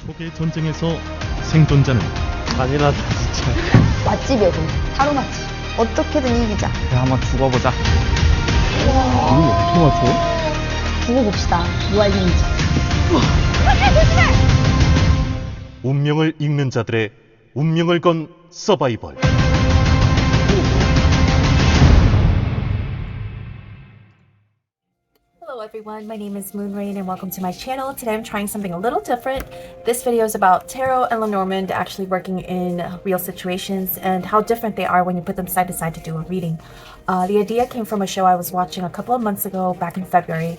속의 전쟁에서 생존자는 잔인하다 진짜. 맛집이야, 그 타로 맛집. 어떻게든 이기자. 그래 한번 죽어보자. 우와. 어떻게 맞춰? 두고 봅시다. 누가 이기는지. 운명을 읽는 자들의 운명을 건 서바이벌. Hello everyone, my name is Moonrain and welcome to my channel. Today I'm trying something a little different. This video is about Tarot and Lenormand actually working in real situations and how different they are when you put them side to side to do a reading. The idea came from a show I was watching a couple of months ago back in February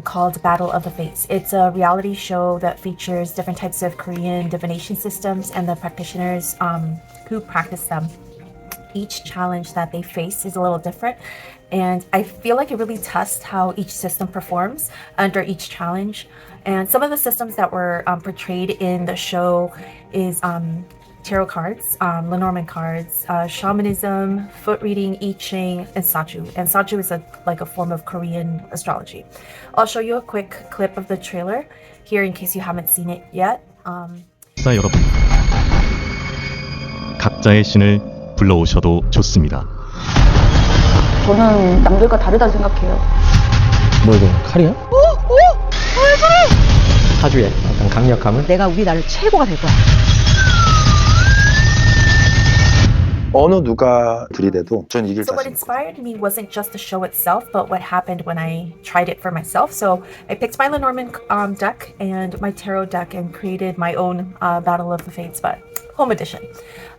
called Battle of the Fates. It's a reality show that features different types of Korean divination systems and the practitioners who practice them. Each challenge that they face is a little different, and I feel like it really tests how each system performs under each challenge. And some of the systems that were portrayed in the show is tarot cards, Lenormand cards, shamanism, foot reading, I Ching, and Saju. And Saju is like a form of Korean astrology. I'll show you a quick clip of the trailer here in case you haven't seen it yet. 자 여러분, 각자의 신을 불러오셔도 좋습니다. 저는 남들과 다르다 생각해요. 뭐 이거 칼이야? 사주의 어떤 강력함을 내가 우리나라의 최고가 될 거야. 어느 누가 들이대도 전 이길 So what 자신 있거든요. inspired me wasn't just the show itself, but what happened when I tried it for myself. So I picked my Lenormand deck and my tarot deck and created my own Battle of the Fates, but home edition.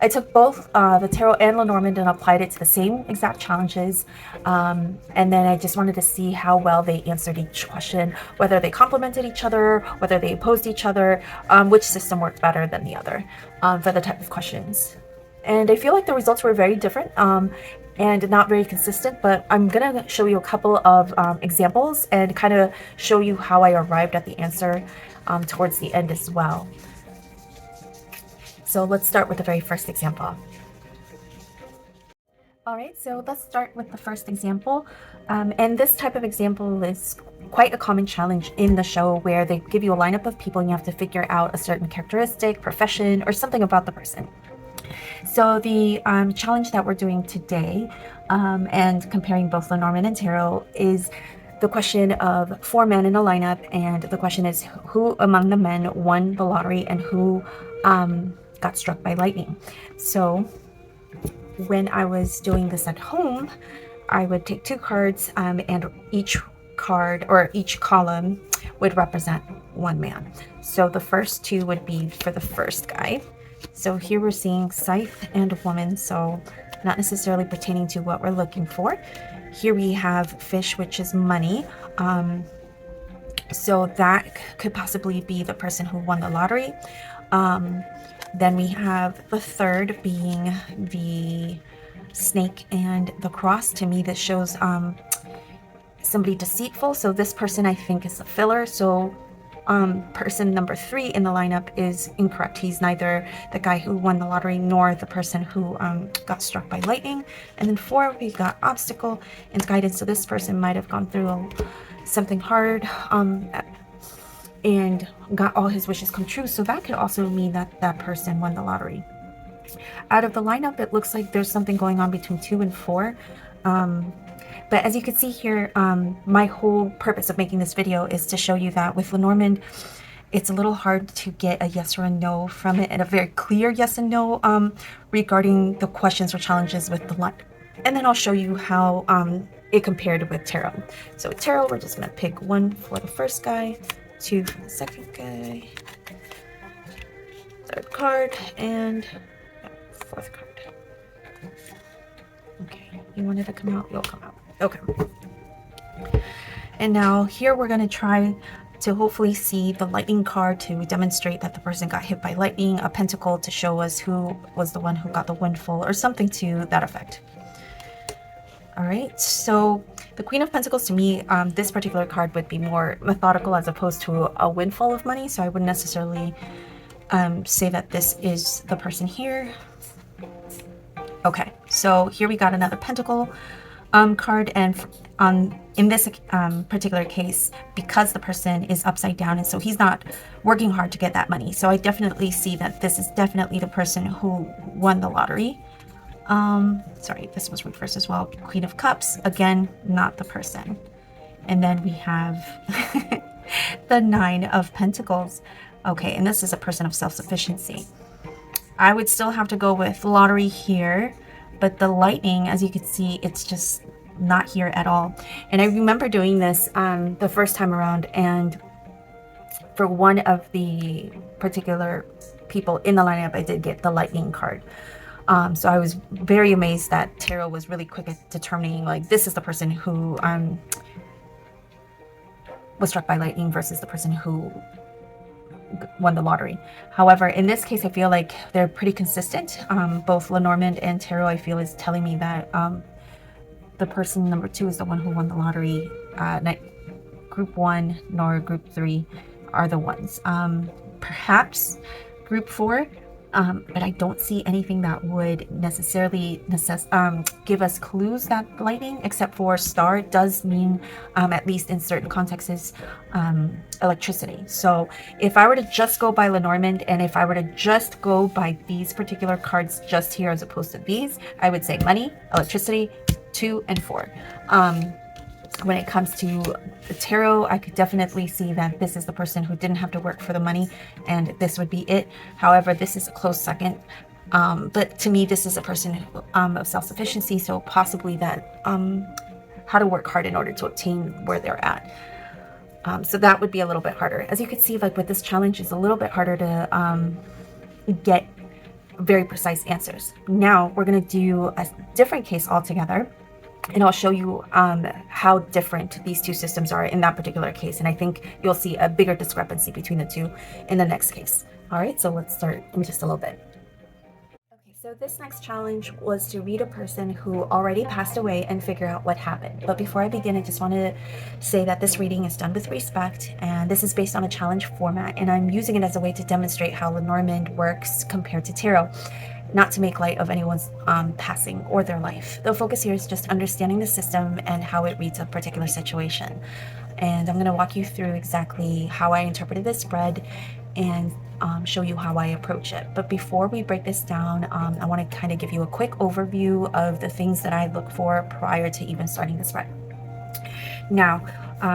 I took both the tarot and Lenormand and applied it to the same exact challenges. And then I just wanted to see how well they answered each question, whether they complemented each other, whether they opposed each other, which system worked better than the other for the type of questions. And I feel like the results were very different and not very consistent, but I'm gonna show you a couple of examples and kind of show you how I arrived at the answer towards the end as well. So let's start with the very first example. Alright, so let's start with the first example. And this type of example is quite a common challenge in the show where they give you a lineup of people and you have to figure out a certain characteristic, profession, or something about the person. So the challenge that we're doing today and comparing both Lenormand and Tarot is the question of 4 men in a lineup, and the question is who among the men won the lottery and who got struck by lightning. So when I was doing this at home, I would take 2 cards and each card or each column would represent 1 man. So the first 2 would be for the first guy. So here we're seeing scythe and woman, so not necessarily pertaining to what we're looking for. Here we have fish, which is money. So that could possibly be the person who won the lottery. Then we have the third being the snake and the cross. To me, this shows somebody deceitful. So this person I think is a filler. So person number 3 in the lineup is incorrect. He's neither the guy who won the lottery nor the person who got struck by lightning. And then 4, we've got obstacle and guidance. So this person might have gone through something hard and got all his wishes come true. So that could also mean that that person won the lottery. Out of the lineup, it looks like there's something going on between 2 and 4. But as you can see here, my whole purpose of making this video is to show you that with Lenormand, it's a little hard to get a yes or a no from it, and a very clear yes and no regarding the questions or challenges with the line. And then I'll show you how it compared with Tarot. So with Tarot, we're just going to pick 1 for the first guy, 2 for the second guy, 3rd card, and 4th card. Okay, you wanted to come out, you'll come out. Okay. And now here we're going to try to hopefully see the lightning card to demonstrate that the person got hit by lightning, a pentacle to show us who was the one who got the windfall, or something to that effect. Alright, so the Queen of Pentacles, to me, this particular card would be more methodical as opposed to a windfall of money, so I wouldn't necessarily say that this is the person here. Okay, so here we got another pentacle. card, and in this particular case, because the person is upside down, and so he's not working hard to get that money. So I definitely see that this is definitely the person who won the lottery. Sorry, this was reversed as well. Queen of Cups, again, not the person. And then we have the Nine of Pentacles. Okay, and this is a person of self-sufficiency. I would still have to go with lottery here, but the lightning, as you can see, it's just not here at all. And I remember doing this the first time around, and for one of the particular people in the lineup, I did get the lightning card. So I was very amazed that tarot was really quick at determining, like, this is the person who was struck by lightning versus the person who won the lottery. However, in this case, I feel like they're pretty consistent. Both Lenormand and tarot, I feel, is telling me that the person number 2 is the one who won the lottery. Group 1 nor group 3 are the ones. Perhaps group 4, but I don't see anything that would necessarily give us clues that lightning, except for star does mean, at least in certain contexts, electricity. So if I were to just go by Lenormand, and if I were to just go by these particular cards just here as opposed to these, I would say money, electricity, 2 and 4. When it comes to the tarot, I could definitely see that this is the person who didn't have to work for the money, and this would be it. However, this is a close second. But to me, this is a person of self-sufficiency, so possibly that how to work hard in order to obtain where they're at. So that would be a little bit harder. As you can see, like with this challenge, it's a little bit harder to get very precise answers. Now we're going to do a different case altogether, and I'll show you how different these two systems are in that particular case. And I think you'll see a bigger discrepancy between the two in the next case. All right, so let's start in just a little bit. Okay, so this next challenge was to read a person who already passed away and figure out what happened. But before I begin, I just want to say that this reading is done with respect, and this is based on a challenge format, and I'm using it as a way to demonstrate how Lenormand works compared to tarot. Not to make light of anyone's passing or their life. The focus here is just understanding the system and how it reads a particular situation. And I'm going to walk you through exactly how I interpreted this spread and show you how I approach it. But before we break this down, I want to kind of give you a quick overview of the things that I look for prior to even starting the spread. Now,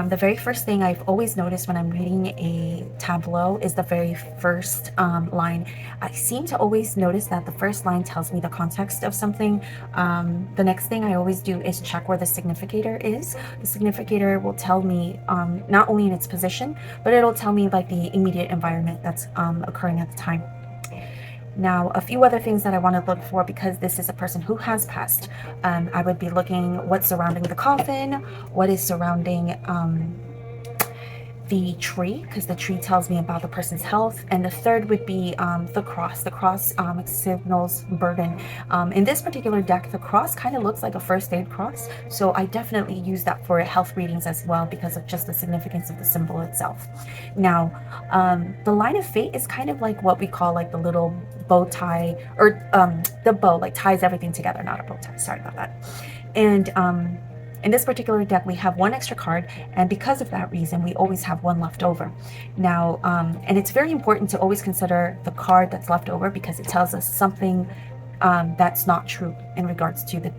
the very first thing I've always noticed when I'm reading a tableau is the very first line. I seem to always notice that the first line tells me the context of something. The next thing I always do is check where the significator is. The significator will tell me not only in its position, but it'll tell me like the immediate environment that's occurring at the time. Now, a few other things that I want to look for, because this is a person who has passed. I would be looking what's surrounding the coffin, what is surrounding the tree, because the tree tells me about the person's health. And the third would be the cross. The cross signals burden. In this particular deck, the cross kind of looks like a first aid cross. So I definitely use that for health readings as well, because of just the significance of the symbol itself. Now, the line of fate is kind of like what we call like the little bow tie, or the bow like ties everything together, not a bow tie, sorry about that. And in this particular deck, we have one extra card, and because of that reason, we always have one left over. Now, and it's very important to always consider the card that's left over, because it tells us something that's not true in regards to the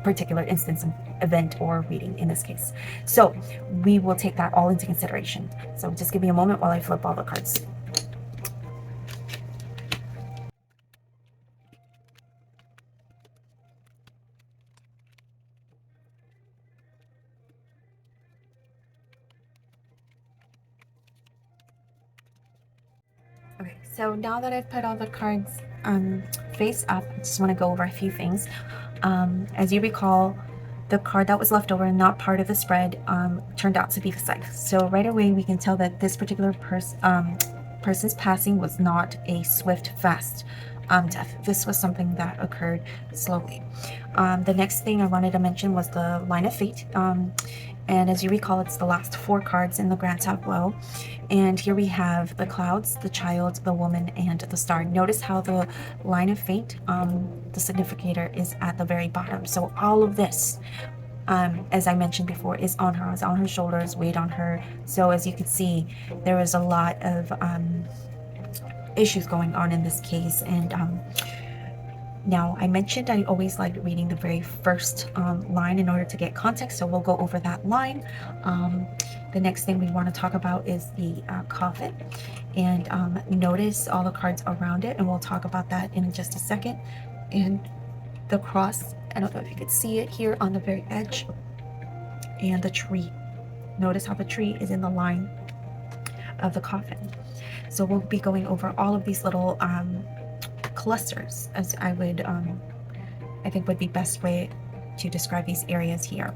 particular instance, event, or reading in this case. So we will take that all into consideration. So just give me a moment while I flip all the cards. Okay, so now that I've put all the cards face up, I just want to go over a few things. As you recall, the card that was left over and not part of the spread turned out to be the scythe. So right away we can tell that this particular person's passing was not a swift, fast death. This was something that occurred slowly. The next thing I wanted to mention was the line of fate. And as you recall, it's the last 4 cards in the grand tableau. And here we have the clouds, the child, the woman, and the star. Notice how the line of fate, the significator, is at the very bottom. So all of this, as I mentioned before, is on her shoulders, weighed on her. So as you can see, there is a lot of issues going on in this case. And now, I mentioned I always like reading the very first line in order to get context, so we'll go over that line. The next thing we want to talk about is the coffin, and notice all the cards around it, and we'll talk about that in just a second. And the cross, I don't know if you could see it here on the very edge, and the tree. Notice how the tree is in the line of the coffin. So we'll be going over all of these little clusters, as I would I think would be best way to describe these areas here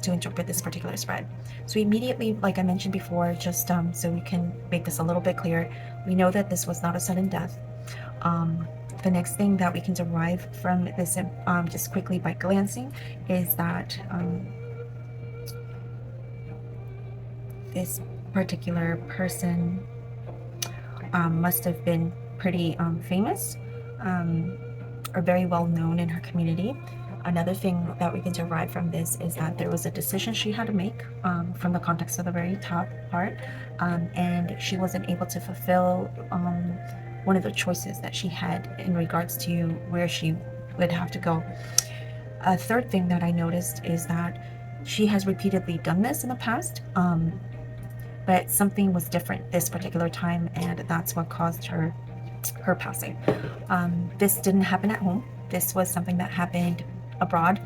to interpret this particular spread. So immediately, like I mentioned before, just so we can make this a little bit clear, we know that this was not a sudden death. The next thing that we can derive from this, just quickly by glancing, is that this particular person must have been pretty famous or very well known in her community. Another thing that we can derive from this is that there was a decision she had to make from the context of the very top part, and she wasn't able to fulfill one of the choices that she had in regards to where she would have to go. A third thing that I noticed is that she has repeatedly done this in the past, but something was different this particular time, and that's what caused her passing. This didn't happen at home. This was something that happened abroad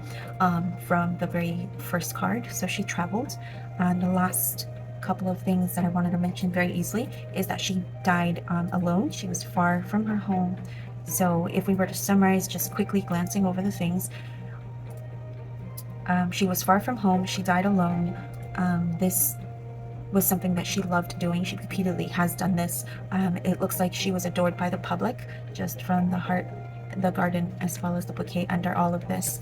from the very first card. So she traveled. And the last couple of things that I wanted to mention very easily is that she died alone. She was far from her home. So if we were to summarize, just quickly glancing over the things, she was far from home. She died alone. This was something that she loved doing. She repeatedly has done this. It looks like she was adored by the public, just from the heart, the garden, as well as the bouquet under all of this.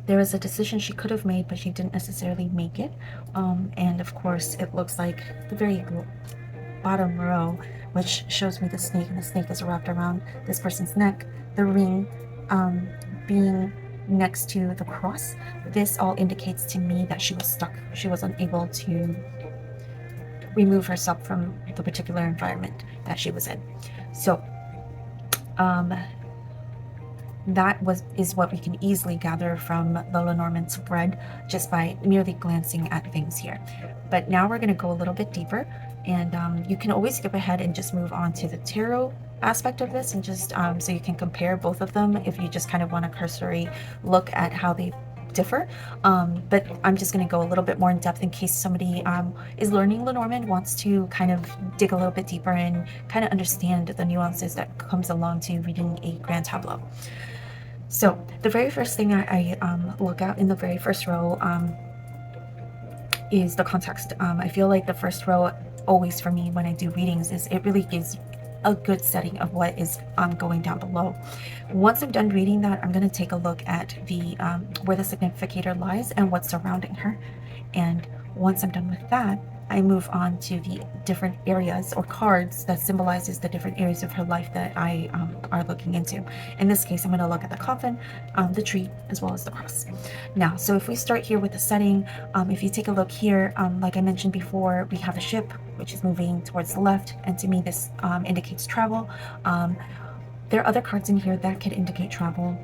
There was a decision she could have made, but she didn't necessarily make it. And of course, it looks like the very bottom row, which shows me the snake, and the snake is wrapped around this person's neck. The ring being next to the cross. This all indicates to me that she was stuck. She was unable to remove herself from the particular environment that she was in. So that is what we can easily gather from the Lenormand spread just by merely glancing at things here. But now we're going to go a little bit deeper, and you can always skip ahead and just move on to the tarot aspect of this, and just so you can compare both of them if you just kind of want a cursory look at how they differ. But I'm just going to go a little bit more in depth in case somebody is learning Lenormand, wants to kind of dig a little bit deeper and kind of understand the nuances that comes along to reading a grand tableau. So the very first thing I look at in the very first row is the context. I feel like the first row always for me when I do readings is it really gives a good setting of what is going down below. Once I'm done reading that, I'm going to take a look at the where the significator lies and what's surrounding her. And once I'm done with that, I move on to the different areas or cards that symbolizes the different areas of her life that I are looking into. In this case, I'm going to look at the coffin, the tree, as well as the cross. Now, so if we start here with the setting, if you take a look here, like I mentioned before, we have a ship which is moving towards the left, and to me this indicates travel. There are other cards in here that could indicate travel,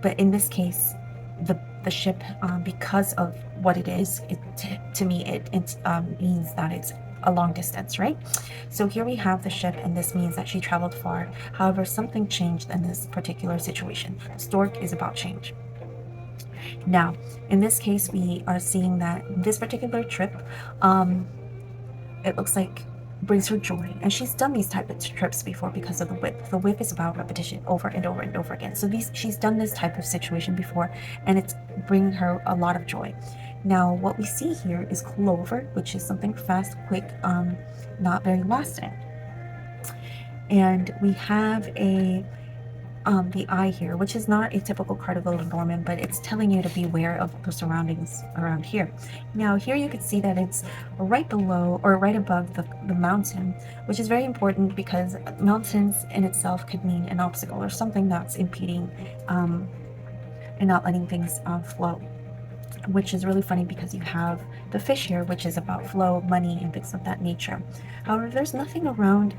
but in this case, the ship, because of what it is, to me it means that it's a long distance, right? So here we have the ship, and this means that she traveled far. However, something changed in this particular situation. The stork is about change. Now, in this case, we are seeing that this particular trip, it looks like brings her joy, and she's done these type of trips before because of the whip. The whip is about repetition over and over and over again. So she's done this type of situation before, and it's bringing her a lot of joy. Now, what we see here is clover, which is something fast, quick, not very lasting. And we have a the eye here, which is not a typical card of the Lenormand, but it's telling you to be aware of the surroundings around here. Now here you can see that it's right below or right above the mountain, which is very important because mountains in itself could mean an obstacle or something that's impeding and not letting things flow, which is really funny because you have the fish here, which is about flow, money, and things of that nature. However, there's nothing around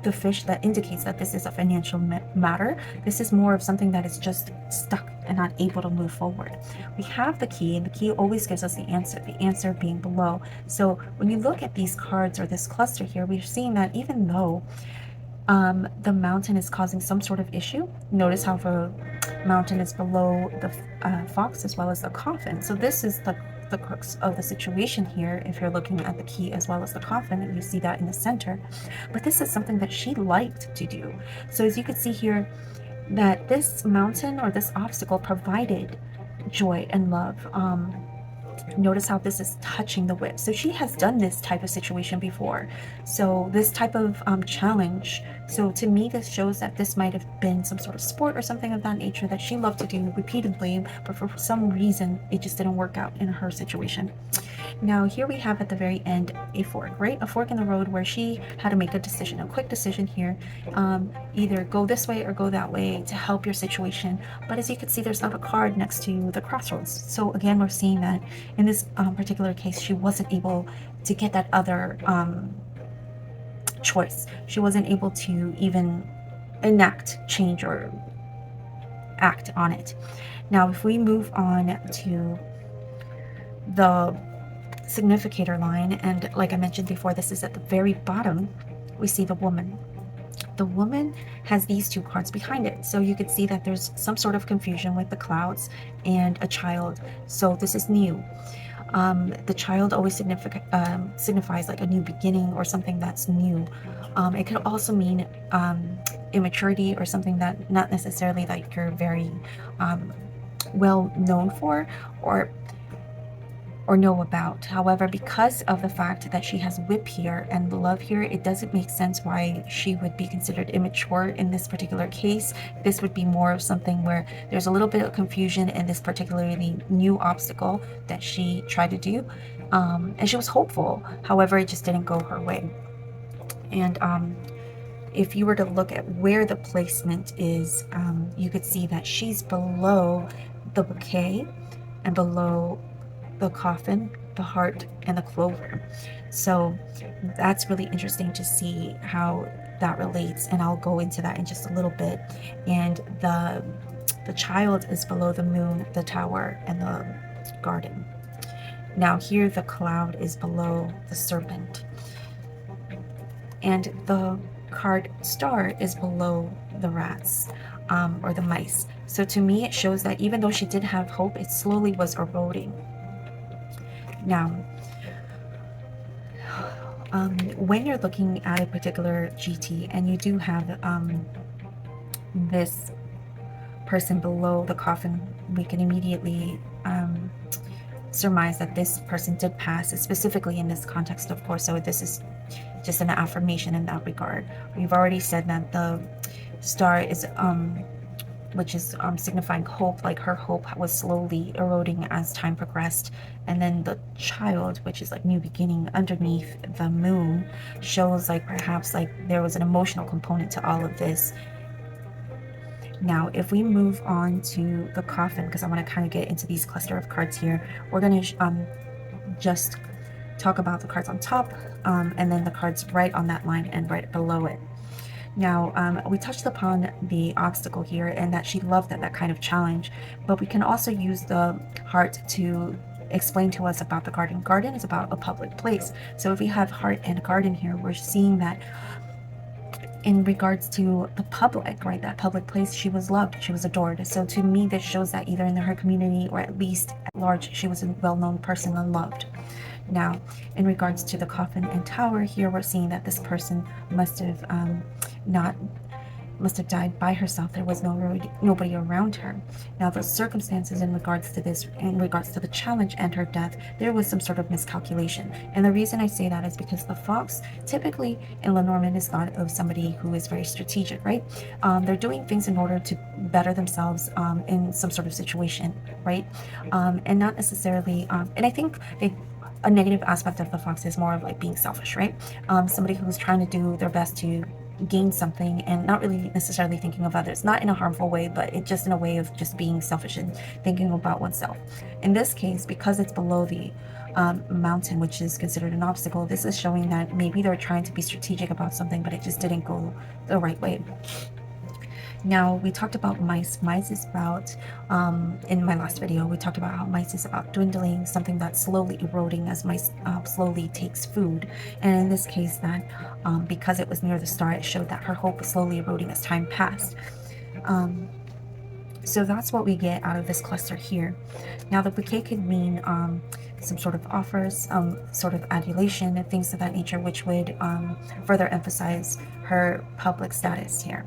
the fish that indicates that this is a financial matter. This is more of something that is just stuck and not able to move forward. We have the key, and the key always gives us the answer being below. So when you look at these cards or this cluster here, we're seeing that even though the mountain is causing some sort of issue, notice how the mountain is below the fox as well as the coffin. So this is the crux of the situation here. If you're looking at the key as well as the coffin, and you see that in the center, but this is something that she liked to do. So as you can see here, that this mountain or this obstacle provided joy and love. Notice how this is touching the whip. So she has done this type of situation before. So this type of challenge. So to me, this shows that this might have been some sort of sport or something of that nature that she loved to do repeatedly, but for some reason, it just didn't work out in her situation. Now here we have at the very end a fork, right? A fork in the road where she had to make a decision, a quick decision here. Either go this way or go that way to help your situation. But as you can see, there's not a card next to the crossroads. So again, we're seeing that in this particular case, she wasn't able to get that other choice. She wasn't able to even enact change or act on it. Now, if we move on to the significator line, and like I mentioned before, this is at the very bottom, we see the woman. The woman has these two cards behind it. So you can see that there's some sort of confusion with the clouds and a child. So this is new. The child always signifies like a new beginning or something that's new. It could also mean immaturity or something that not necessarily like you're very well known for or know about. However, because of the fact that she has whip here and love here, it doesn't make sense why she would be considered immature in this particular case. This would be more of something where there's a little bit of confusion in this particularly new obstacle that she tried to do. And she was hopeful. However, it just didn't go her way. And if you were to look at where the placement is, you could see that she's below the bouquet and below the coffin, the heart, and the clover. So that's really interesting to see how that relates, and I'll go into that in just a little bit. And the child is below the moon, the tower, and the garden. Now here the cloud is below the serpent, and the card star is below the rats or the mice. So to me, it shows that even though she did have hope, it slowly was eroding. Now, when you're looking at a particular GT and you do have this person below the coffin, we can immediately surmise that this person did pass, specifically in this context, of course. So this is just an affirmation in that regard. We've already said that the star is which is signifying hope, like her hope was slowly eroding as time progressed. And then the child, which is like new beginning underneath the moon, shows like perhaps like there was an emotional component to all of this. Now, if we move on to the coffin, because I want to kind of get into these cluster of cards here, we're going to just talk about the cards on top and then the cards right on that line and right below it. Now, we touched upon the obstacle here and that she loved that kind of challenge, but we can also use the heart to explain to us about the garden. Garden is about a public place. So if we have heart and garden here, we're seeing that in regards to the public, right? That public place, she was loved, she was adored. So to me, this shows that either in her community or at least at large, she was a well-known person and loved. Now, in regards to the coffin and tower, here we're seeing that this person must have not must have died by herself. There was nobody around her. Now, the circumstances in regards to this, in regards to the challenge and her death, there was some sort of miscalculation. And the reason I say that is because the fox, typically in Lenormand, is thought of somebody who is very strategic, right? They're doing things in order to better themselves in some sort of situation, right? And not necessarily, and I think a negative aspect of the fox is more of like being selfish, right? Somebody who's trying to do their best to gain something and not really necessarily thinking of others, not in a harmful way, but it just in a way of just being selfish and thinking about oneself. In this case, because it's below the mountain, which is considered an obstacle, this is showing that maybe they're trying to be strategic about something, but it just didn't go the right way. Now, we talked about mice. Mice is about, in my last video, we talked about how mice is about dwindling, something that's slowly eroding as mice slowly takes food. And in this case, that because it was near the star, it showed that her hope was slowly eroding as time passed. So that's what we get out of this cluster here. Now, the bouquet could mean some sort of offers, sort of adulation, and things of that nature, which would further emphasize her public status here.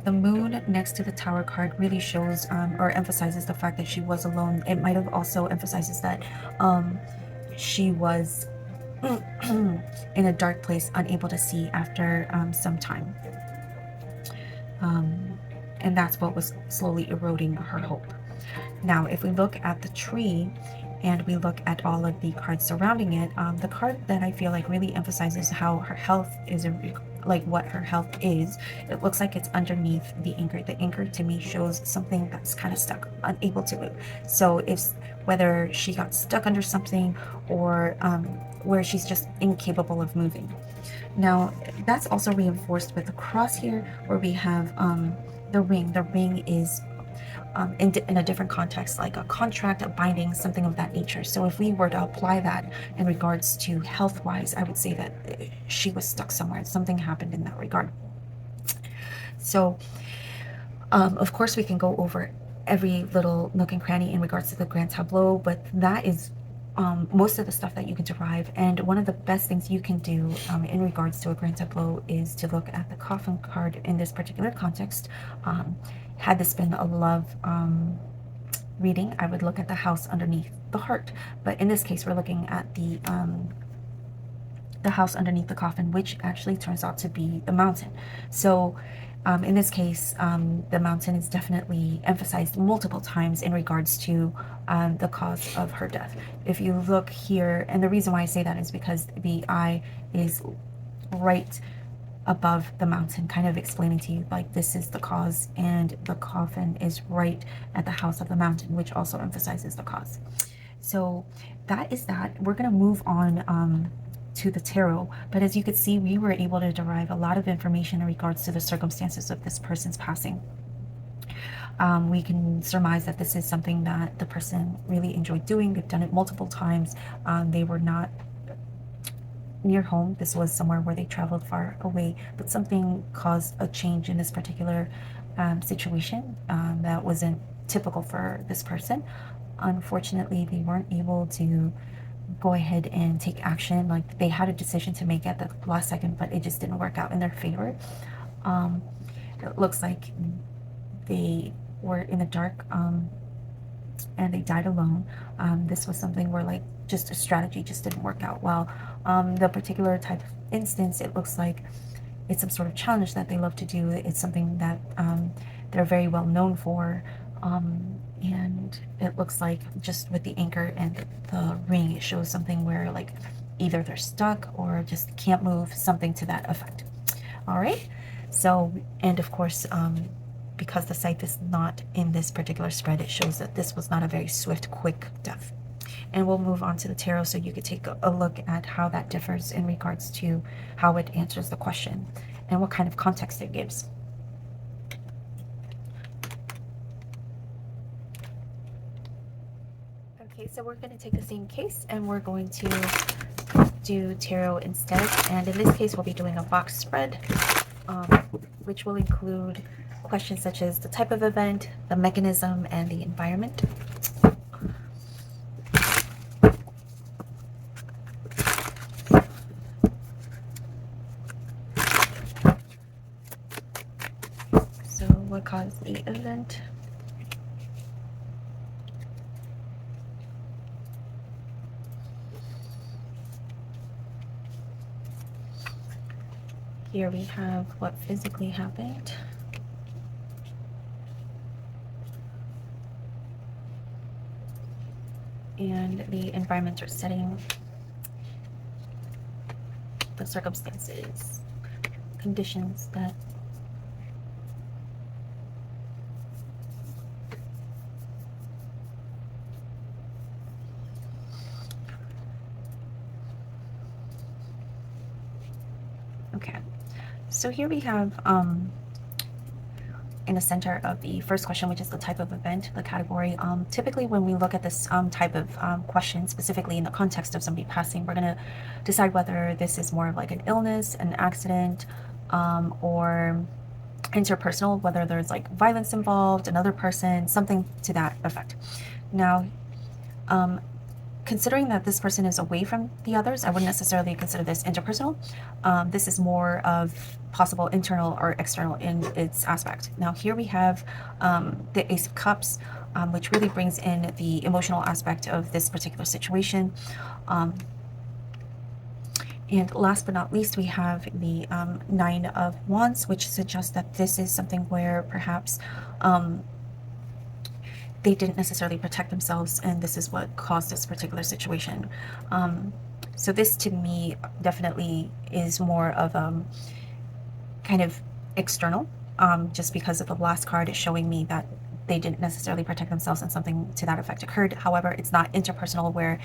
The moon next to the tower card really shows or emphasizes the fact that she was alone. It might have also emphasizes that she was in a dark place, unable to see after some time. And that's what was slowly eroding her hope. Now, if we look at the tree and we look at all of the cards surrounding it, the card that I feel like really emphasizes how her health is, like what her health is, it looks like it's underneath the anchor. The anchor to me shows something that's kind of stuck, unable to move. So if whether she got stuck under something or where she's just incapable of moving. Now, that's also reinforced with the cross here, where we have the ring. The ring is in a different context, like a contract, a binding, something of that nature. So if we were to apply that in regards to health-wise, I would say that she was stuck somewhere. Something happened in that regard. So, of course, we can go over every little nook and cranny in regards to the grand tableau, but that is most of the stuff that you can derive. And one of the best things you can do in regards to a grand tableau is to look at the coffin card in this particular context. Had this been a love reading, I would look at the house underneath the heart. But in this case, we're looking at the house underneath the coffin, which actually turns out to be the mountain. So in this case, the mountain is definitely emphasized multiple times in regards to the cause of her death. If you look here, and the reason why I say that is because the eye is right above the mountain, kind of explaining to you like this is the cause, and the coffin is right at the house of the mountain, which also emphasizes the cause. So that is that. We're going to move on to the tarot, but as you could see, we were able to derive a lot of information in regards to the circumstances of this person's passing. We can surmise that this is something that the person really enjoyed doing. They've done it multiple times. They were not near home. This was somewhere where they traveled far away, but something caused a change in this particular situation that wasn't typical for this person. Unfortunately, they weren't able to go ahead and take action. Like, they had a decision to make at the last second, but it just didn't work out in their favor. It looks like they were in the dark and they died alone. This was something where like just a strategy just didn't work out well. The particular type of instance, it looks like it's some sort of challenge that they love to do. It's something that they're very well known for. And it looks like just with the anchor and the ring, it shows something where like either they're stuck or just can't move, something to that effect. All right. So, and of course, because the scythe is not in this particular spread, it shows that this was not a very swift, quick death. And we'll move on to the tarot so you could take a look at how that differs in regards to how it answers the question and what kind of context it gives. Okay, so we're going to take the same case and we're going to do tarot instead. And in this case, we'll be doing a box spread, which will include questions such as the type of event, the mechanism, and the environment. what caused the event. Here we have what physically happened. And the environment or setting, the circumstances, conditions that okay. So here we have in the center of the first question, which is the type of event, the category. Typically when we look at this type of question, specifically in the context of somebody passing, we're going to decide whether this is more of like an illness, an accident, or interpersonal, whether there's like violence involved, another person, something to that effect. Now, considering that this person is away from the others, I wouldn't necessarily consider this interpersonal. This is more of possible internal or external in its aspect. Now here we have the Ace of Cups, which really brings in the emotional aspect of this particular situation. And last but not least, we have the Nine of Wands, which suggests that this is something where perhaps they didn't necessarily protect themselves, and this is what caused this particular situation. So this to me definitely is more of kind of external, just because of the last card is showing me that they didn't necessarily protect themselves and something to that effect occurred. However, it's not interpersonal where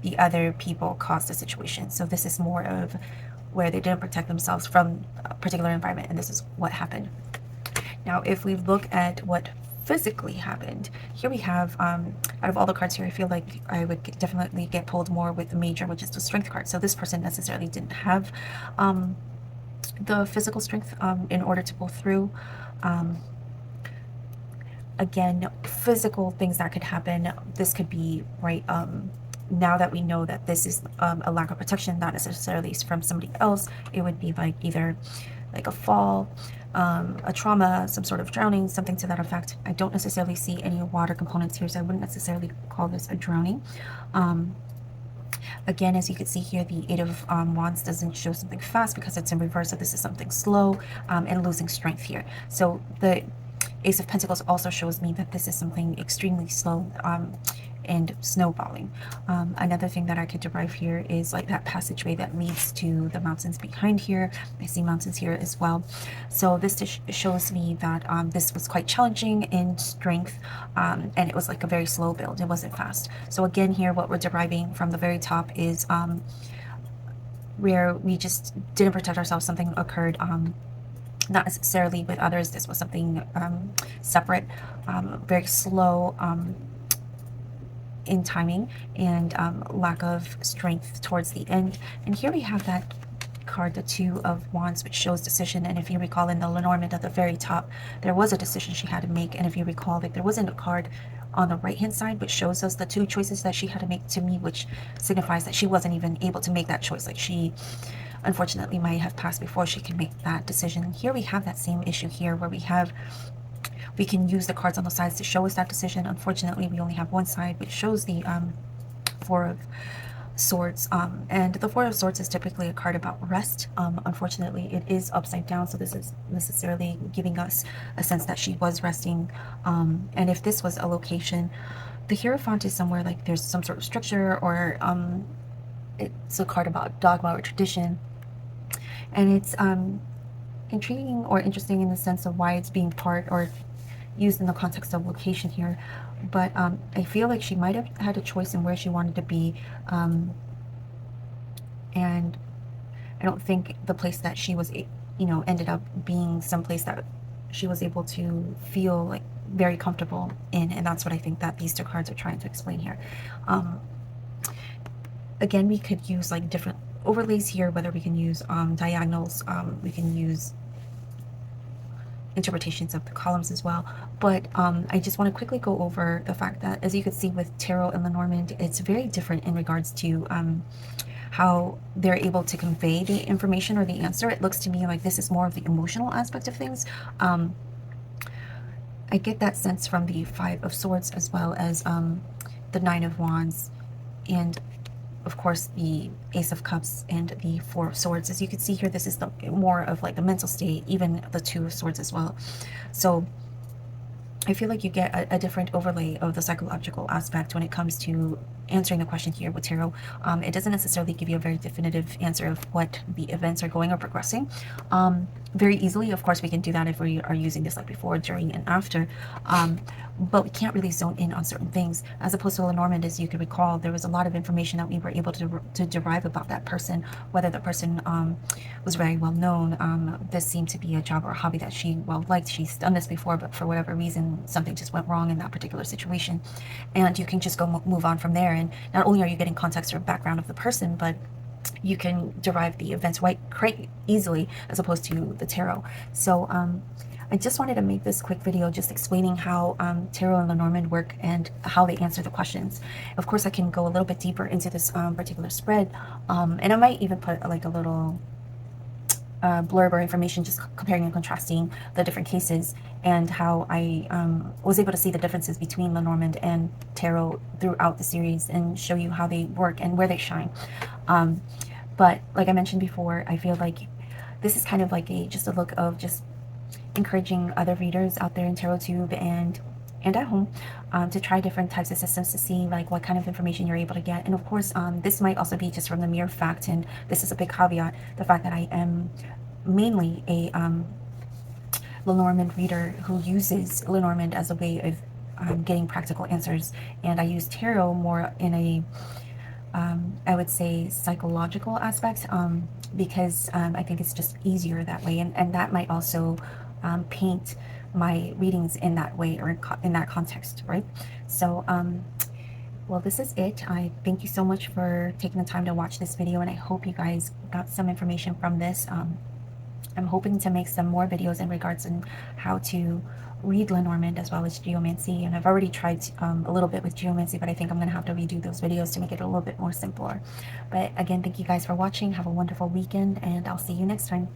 the other people caused the situation. So this is more of where they didn't protect themselves from a particular environment, and this is what happened. Now, if we look at what physically happened, here we have out of all the cards here, I feel like I would definitely get pulled more with the major, which is the strength card. So this person necessarily didn't have the physical strength in order to pull through. Again, physical things that could happen. This could be right now that we know that this is a lack of protection, not necessarily from somebody else. It would be like either like a fall, a trauma, some sort of drowning, something to that effect. I don't necessarily see any water components here, so I wouldn't necessarily call this a drowning. Again, as you can see here, the Eight of Wands doesn't show something fast because it's in reverse, so this is something slow and losing strength here. So the Ace of Pentacles also shows me that this is something extremely slow and snowballing. Another thing that I could derive here is like that passageway that leads to the mountains behind here. I see mountains here as well. So this just shows me that this was quite challenging in strength, and it was like a very slow build. It wasn't fast. So again here, what we're deriving from the very top is where we just didn't protect ourselves. Something occurred, not necessarily with others. This was something separate, very slow in timing, and lack of strength towards the end. And here we have that card, the Two of Wands, which shows decision. And if you recall, in the Lenormand at the very top, there was a decision she had to make. And if you recall, like, there wasn't a card on the right hand side which shows us the two choices that she had to make, to me, which signifies that she wasn't even able to make that choice. Like, she unfortunately might have passed before she could make that decision. Here we have that same issue here, where we can use the cards on the sides to show us that decision. Unfortunately, we only have one side which shows the Four of Swords, and the Four of Swords is typically a card about rest. Unfortunately, it is upside down, so this is necessarily giving us a sense that she was resting. And if this was a location, the Hierophant is somewhere like there's some sort of structure, or it's a card about dogma or tradition. And it's intriguing or interesting in the sense of why it's being part or used in the context of location here. But I feel like she might have had a choice in where she wanted to be, and I don't think the place that she was, ended up being someplace that she was able to feel like very comfortable in. And that's what I think that these two cards are trying to explain here. Again, we could use like different overlays here, whether we can use diagonals, we can use interpretations of the columns as well. But I just want to quickly go over the fact that, as you can see with Tarot and Lenormand, it's very different in regards to how they're able to convey the information or the answer. It looks to me like this is more of the emotional aspect of things. I get that sense from the Five of Swords as well as the Nine of Wands, and of course the Ace of Cups and the Four of Swords. As you can see here, this is the more of like the mental state, even the Two of Swords as well. So I feel like you get a different overlay of the psychological aspect when it comes to answering the question here with tarot. It doesn't necessarily give you a very definitive answer of what the events are going or progressing. Very easily, of course, we can do that if we are using this like before, during, and after. But we can't really zone in on certain things. As opposed to Lenormand, as you could recall, there was a lot of information that we were able to derive about that person, whether the person was very well known. This seemed to be a job or a hobby that she well liked. She's done this before, but for whatever reason, something just went wrong in that particular situation. And you can just go move on from there. And not only are you getting context or background of the person, but you can derive the events quite easily as opposed to the tarot. So I just wanted to make this quick video just explaining how Tarot and Lenormand work and how they answer the questions. Of course, I can go a little bit deeper into this particular spread, and I might even put like a little blurb or information just comparing and contrasting the different cases and how I was able to see the differences between Lenormand and Tarot throughout the series and show you how they work and where they shine. But like I mentioned before, I feel like this is kind of like just a look of just encouraging other readers out there in TarotTube and at home to try different types of systems to see like what kind of information you're able to get. And of course, this might also be just from the mere fact, and this is a big caveat, the fact that I am mainly a Lenormand reader who uses Lenormand as a way of getting practical answers, and I use tarot more in a I would say psychological aspect, because I think it's just easier that way, and that might also paint my readings in that way or in that context, right? So well, this is it. I thank you so much for taking the time to watch this video, and I hope you guys got some information from this. I'm hoping to make some more videos in regards to how to read Lenormand as well as geomancy, and I've already tried a little bit with geomancy, but I think I'm gonna have to redo those videos to make it a little bit more simpler. But again, thank you guys for watching. Have a wonderful weekend, and I'll see you next time.